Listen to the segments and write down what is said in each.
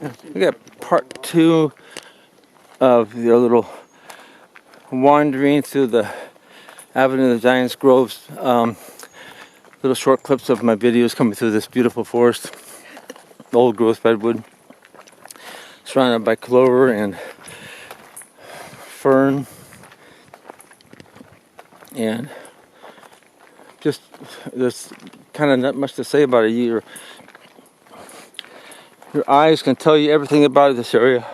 We got part 2 of your little wandering through the Avenue of the Giants Groves. Little short clips of my videos coming through this beautiful forest, old growth redwood, surrounded by clover and fern, and just there's kind of not much to say about it. Your eyes can tell you everything about this area.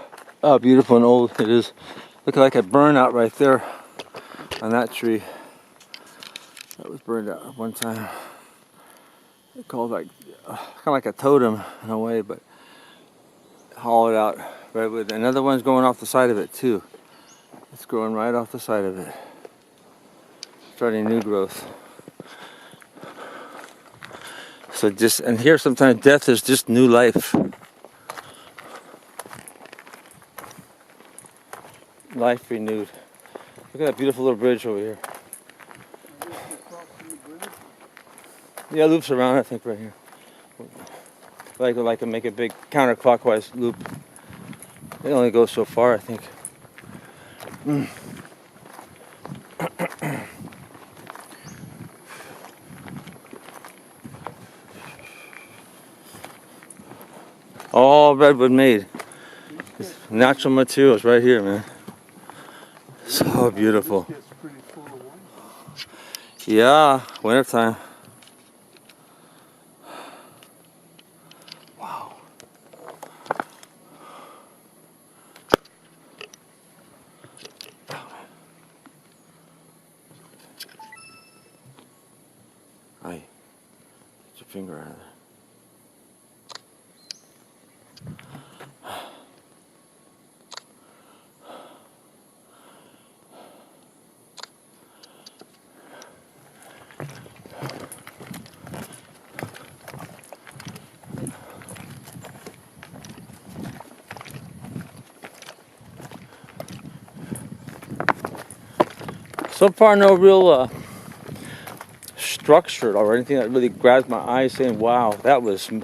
How beautiful and old it is. Looking like a burnout right there on that tree. That was burned out at one time. They called like kind of like a totem in a way, but hollowed out redwood. Another one's going off the side of it too. It's growing right off the side of it. Starting new growth. So and here sometimes death is just new life. Life renewed. Look at that beautiful little bridge over here. Yeah, loops around, I think, right here. Like to make a big counterclockwise loop. It only goes so far, I think. All redwood made. It's natural materials right here, man. So beautiful. Yeah, wintertime. Wow. Aye. Get your finger out of there. So far, no real structure or anything that really grabs my eye saying, wow, that was... Well,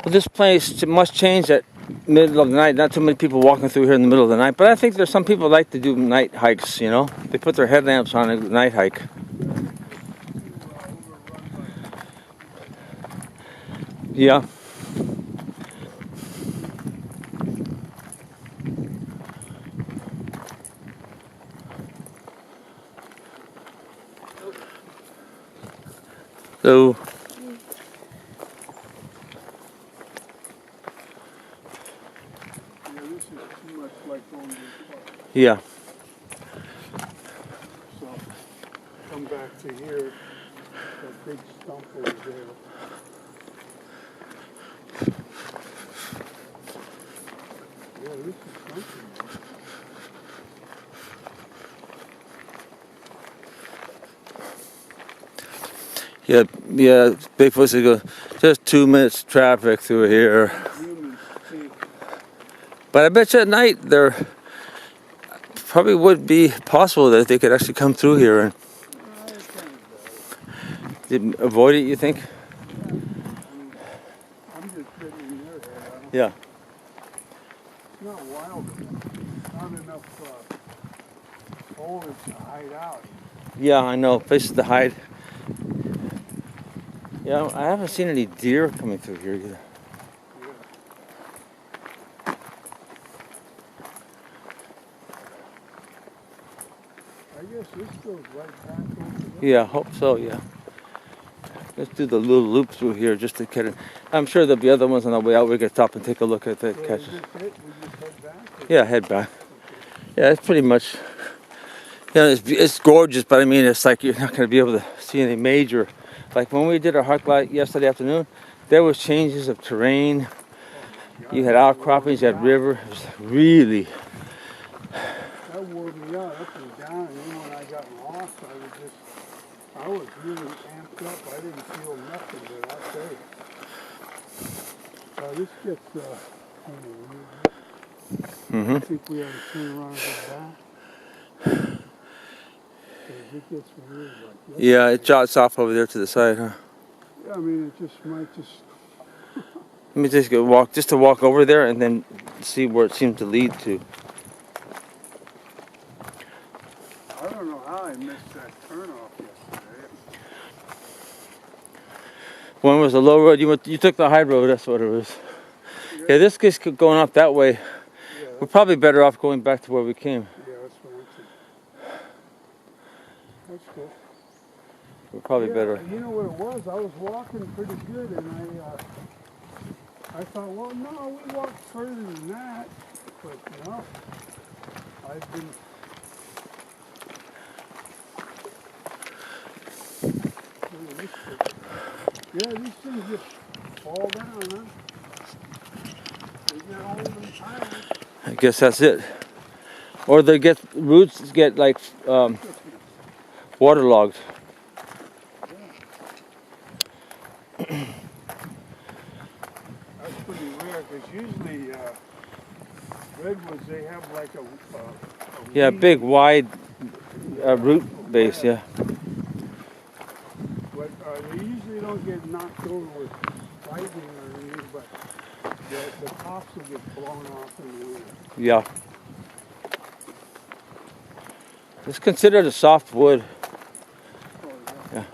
this place must change at middle of the night. Not too many people walking through here in the middle of the night, but I think there's some people that like to do night hikes, you know? They put their headlamps on a night hike. Yeah. So... Yeah. So come back to here, that big stump over there. Yeah, this is something. Yeah, Bigfoot goes, just 2 minutes traffic through here. But I bet you at night there probably would be possible that they could actually come through here and avoid it, you think? I'm just sitting in their head. Yeah. It's not wild enough. Not enough foliage to hide out. Yeah, I know. Places to hide. Yeah, I haven't seen any deer coming through here either. I guess this goes right back over there. Yeah, I hope so, yeah. Let's do the little loop through here just to get it. I'm sure there'll be other ones on the way out. We can stop and take a look at that. So Catch. is this it? We just head back? Yeah, head back. Yeah, it's pretty much... Yeah, it's gorgeous, but I mean, it's like you're not going to be able to see any major... Like when we did our hike yesterday afternoon, there was changes of terrain. You had outcroppings, you had river. It was really... That wore me out up and down, and then when I got lost, I was really amped up. I didn't feel nothing, but I'll tell you. This gets, I think we ought to turn around and go back. It gets weird like that. Yeah, it jots off over there to the side, huh? Yeah, I mean, it just might just. Let me just go walk, just to walk over there and then see where it seems to lead to. I don't know how I missed that turnoff yesterday. One was a low road. You took the high road. That's what it was. Yeah, this guy's going off that way. Yeah, We're probably better off going back to where we came. yeah, that's what I'm saying. That's cool. We're probably better. You know what it was? I was walking pretty good, and I thought, well, no, we walked further than that, but no, I've been. Yeah, these things just fall down, huh? They get old and tired. I guess that's it. Or they get roots get like waterlogged. That's pretty rare because usually redwoods they have like a Yeah, big wide root base. Yeah. But they usually don't get knocked over with lightning or anything, but the tops will get blown off in the wind. Yeah. It's considered a soft wood. Oh, Yeah.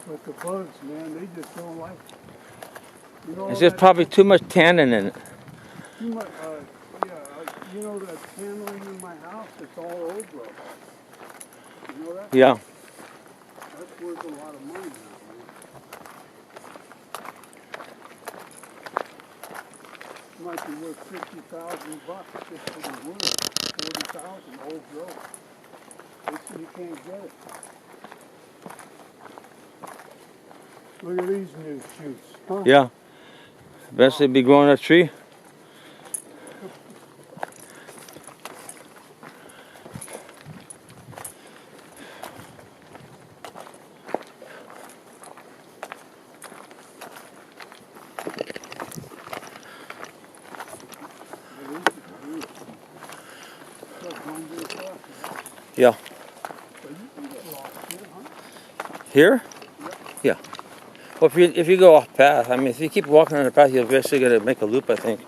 But the bugs, man, they just don't like it. You know, It's just probably too much tannin in it. too much. You know that paneling in my house? It's all old growth. You know that? Yeah. That's worth a lot of money now, man. It might be worth $50,000 just for the wood. 40,000 old growth. You can't get it. Look at these new shoots. Huh? Yeah. Eventually be growing a tree. Yeah. Here? Yeah. Well, if you go off path, I mean, if you keep walking on the path, you're eventually going to make a loop, I think.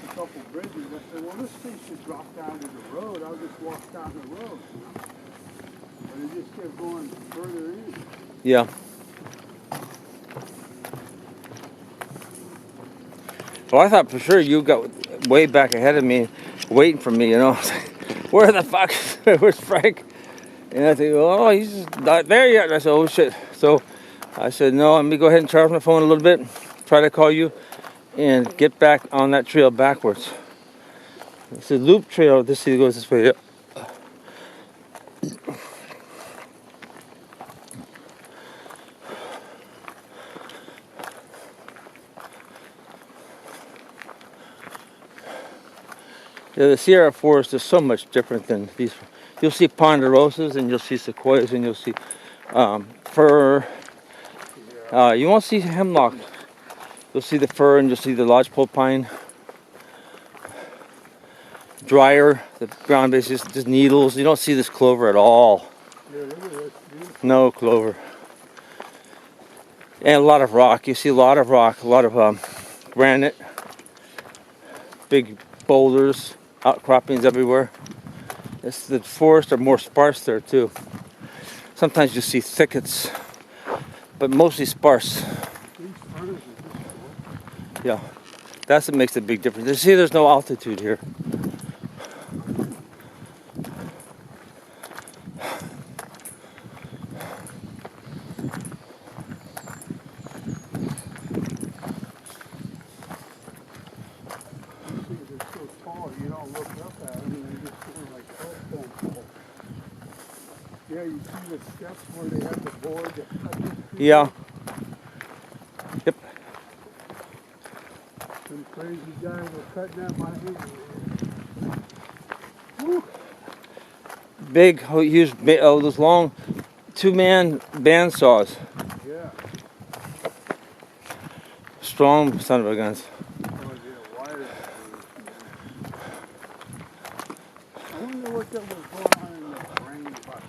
A couple bridges. I said, well, this thing should drop down to the road. I'll just walk down the road. But it just kept going further in. Yeah. Well, I thought for sure you got way back ahead of me, waiting for me, you know. Where the fuck? Where's Frank? And I think, oh, he's not there yet. And I said, oh, shit. So I said, no, let me go ahead and charge my phone a little bit, try to call you, and get back on that trail backwards. It's a loop trail. This goes this way. Yep. Yeah, the Sierra Forest is so much different than these. You'll see ponderosas and you'll see sequoias and you'll see fir. You won't see hemlock. You'll see the fir and you'll see the lodgepole pine. Drier, the ground base is just needles. You don't see this clover at all. Yeah, look at this. No clover. And a lot of rock. You see a lot of rock, a lot of granite, big boulders, outcroppings everywhere. The forests are more sparse there too. Sometimes you see thickets, but mostly sparse. Yeah, that's what makes a big difference. You see, there's no altitude here. Yeah, you see the steps where they have the board that touches people? Yeah. Yep. Some crazy guys were cutting out my hand. Woo. Big, huge, those long two-man band saws. Yeah. Strong son of a guns. Oh, yeah, wires. I wonder what that was going on in the brain about.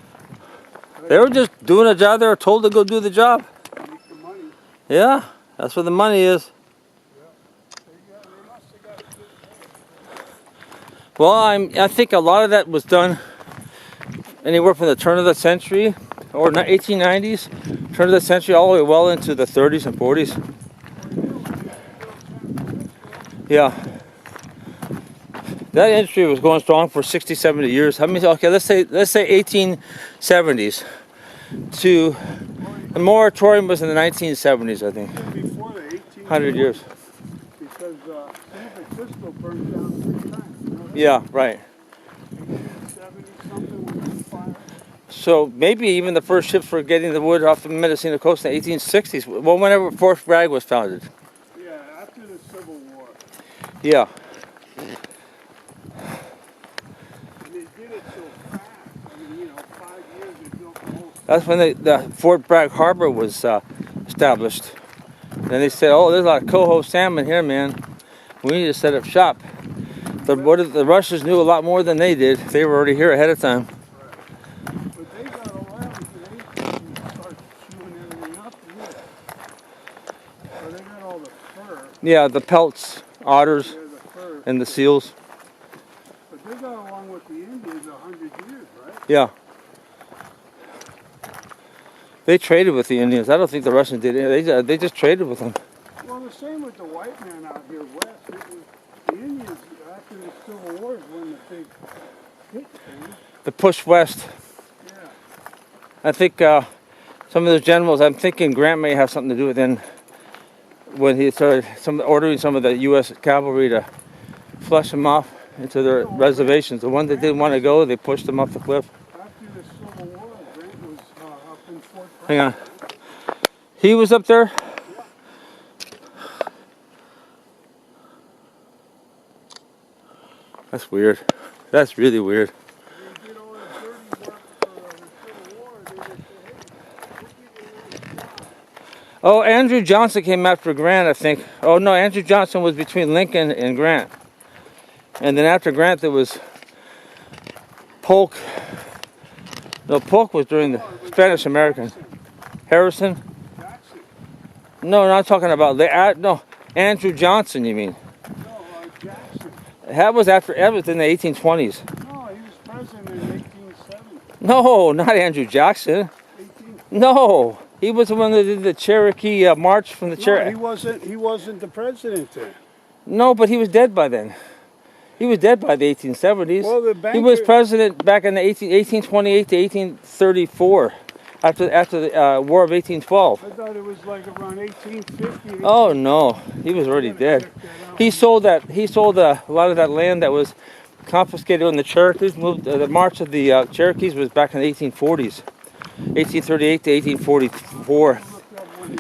They were just doing a job. They were told to go do the job. Make the money. Yeah, that's where the money is. They must have got a good pay. Well, I think a lot of that was done anywhere from the turn of the century, or 1890s, turn of the century, all the way well into the 30s and 40s. Yeah. That industry was going strong for 60, 70 years. How many? Okay, let's say 1870s to the moratorium was in the 1970s, I think. Before the 1800s. 100 years. Because San Francisco burned down 3 times. You know that? Yeah, right. 1870 something was fire. So maybe even the first ships were getting the wood off the Mendocino coast in the 1860s. Well, whenever Fort Bragg was founded. Yeah, after the Civil War. Yeah. And they did it so fast. I mean, 5 years they built the whole. That's when the Fort Bragg Harbor was established. And they said, "Oh, there's a lot of coho salmon here, man. We need to set up shop." The Russians knew a lot more than they did. They were already here ahead of time. But they got around today and started chewing everything up. So they got all the fur. Yeah, the pelts, otters, Yeah, the fur. and the seals. But they got along with the Indians 100 years, right? Yeah. They traded with the Indians. I don't think the Russians did it. They just traded with them. Well, the same with the white man out here west. The Indians, after the Civil War, is when the big hit came. The push west. Yeah. I think some of those generals, I'm thinking Grant may have something to do with it when he started ordering some of the U.S. cavalry to flush them off into their reservations. The ones that didn't want to go, they pushed them off the cliff. After the Civil War, Grant was up in Fort Bragg. Hang on. He was up there? That's weird. That's really weird. They did all the dirty work for the Civil War. They would say, hey, we'll give you a little job. Oh, Andrew Johnson came after Grant, I think. Oh, no, Andrew Johnson was between Lincoln and Grant. And then after Grant, there was Polk. No, Polk was during the Spanish American. Harrison? Jackson. No, not talking about no, Andrew Johnson, you mean? No, Jackson. That was in the 1820s. No, he was president in 1870. No, not Andrew Jackson. 18. No, he was the one that did the Cherokee march from the Cherokee. No, he wasn't the president then. No, but he was dead by then. He was dead by the 1870s. Well, he was president back in the 1828 to 1834, after the War of 1812. I thought it was like around 1850. Oh no, he was already dead. He sold a lot of that land that was confiscated when the Cherokees moved. The march of the Cherokees was back in the 1840s, 1838 to 1844.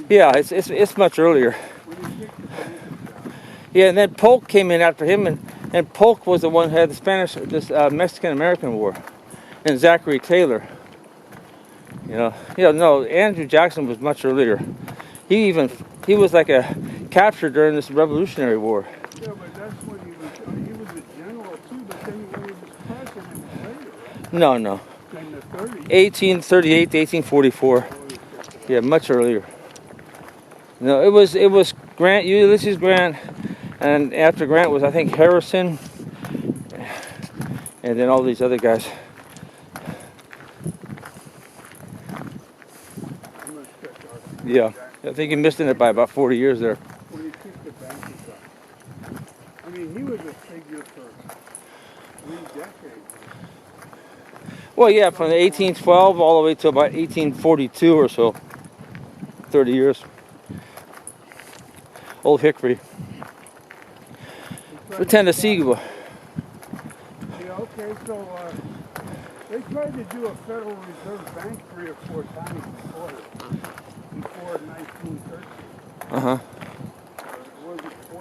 Yeah, it's much earlier. Yeah, and then Polk came in after him, and Polk was the one who had the Mexican-American War, and Zachary Taylor. No, Andrew Jackson was much earlier. He was like a captured during this Revolutionary War. Yeah, but that's when he was a general too, but then when he was president, it was later, right? No. In the 30s. 1838 to 1844. Yeah, much earlier. No, it was Grant, Ulysses Grant, and after Grant was, I think, Harrison, and then all these other guys. Yeah, I think he missed it by about 40 years there. When he kicked the bankers up. I mean, he was a figure for 3 decades. Well, yeah, from the 1812 all the way to about 1842 or so. 30 years. Old Hickory. For Tennessee. Yeah, okay, so they tried to do a Federal Reserve Bank 3 or 4 times before 1913. Uh-huh.